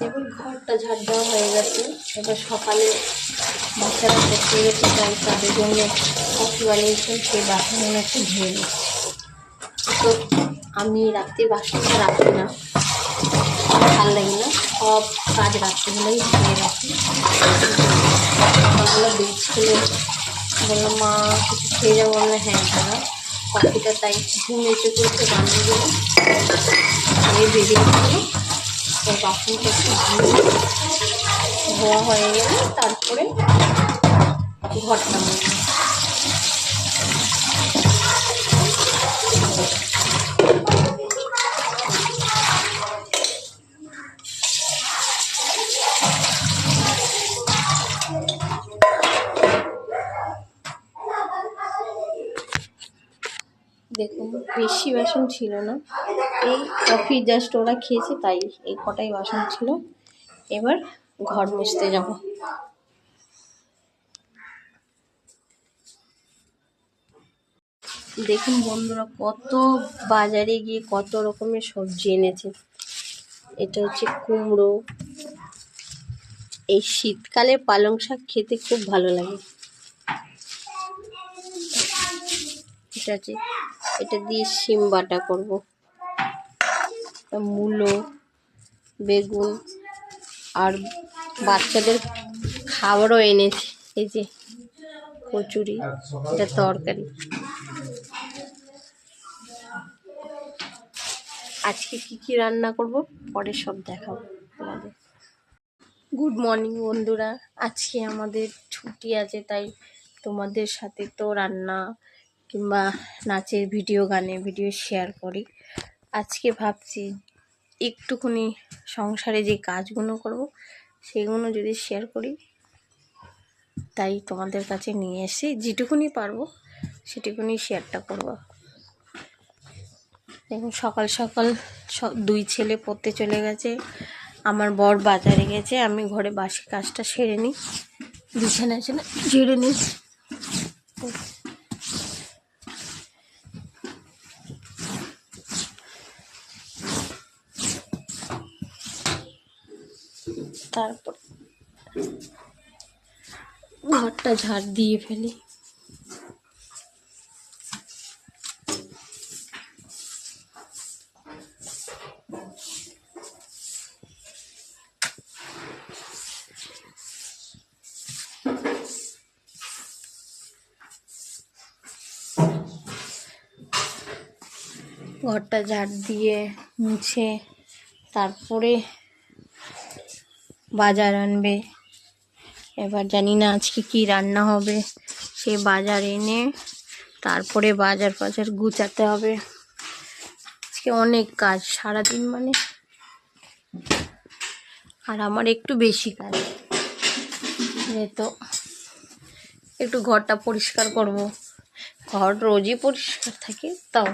এবার ঘরটা ঝাড় দেওয়া হয়ে গেছে। এবার সকালে বাচ্চারা পড়তে গেছে, তাই তাদের জন্য কফি বানিয়েছে, সেই বাসনগুলো একটু ধুয়ে নিচ্ছি। তো আমি রাত্রে বাসনটা রাখি না, ভালো লাগে না, সব কাজ রাত্রিবেলাই ধুয়ে রাখি। সকালবেলা দুধ খেলে বললাম মা কিছু খেয়ে যাবো, বললাম হ্যাঁ দাদা কফিটা, তাই ঘুমিয়েছে করতে বানিয়ে দেবো। এই বেরিয়ে গেলো, ওই বাসনটা একটু ধোয়া হয়ে গেলে তারপরে ঘরটা মুছবো। দেখুন বেশি বাসন ছিল না, এই কফি জাস্ট ওরা খেয়েছে তাই এই কটাই বাসন ছিল। এবার ঘর মুছতে যাব। দেখুন বন্ধুরা, কত বাজারে গিয়ে কত রকমের সবজি এনেছে। এটা হচ্ছে কুমড়ো, এই শীতকালে পালং শাক খেতে খুব ভালো লাগে। এটা আছে, এটা দিয়ে শিম বাটা করব। মূলো, বেগুন, আর বাচ্চাদের খাবারও এনেছি। এই যে কচুরি, এটা তরকারি। আজকে কি রান্না করব পরে সব দেখাবো তোমাদের। গুড মর্নিং বন্ধুরা, আজকে আমাদের ছুটি আছে, তাই তোমাদের সাথে তো রান্না কিংবা নাচের ভিডিও, গানের ভিডিও শেয়ার করি। আজকে ভাবছি একটুখানি সংসারে যে কাজগুলো করব সেগুলো যদি শেয়ার করি, তাই তোমাদের কাছে নিয়ে এসে যেটুকুনি পারবো সেটুকুনি শেয়ারটা করব। দেখুন সকাল সকাল দুই ছেলে পড়তে চলে গেছে, আমার বর বাজারে গেছে, আমি ঘরে বাসি কাজটা সেরে নিই, বিছানা ঝেড়ে নিই। তারপর ঘরটা ঝাড় দিয়ে ফেলি। ঘরটা ঝাড় দিয়ে মুছে তারপরে বাজার আনবে। এবার জানি না আজকে কি রান্না হবে, সে বাজার এনে তারপরে বাজার গুছাতে হবে। আজকে অনেক কাজ সারাদিন, মানে আর আমার একটু বেশি কাজ, যেহেতু একটু ঘরটা পরিষ্কার করব। ঘর রোজই পরিষ্কার থাকে, তাও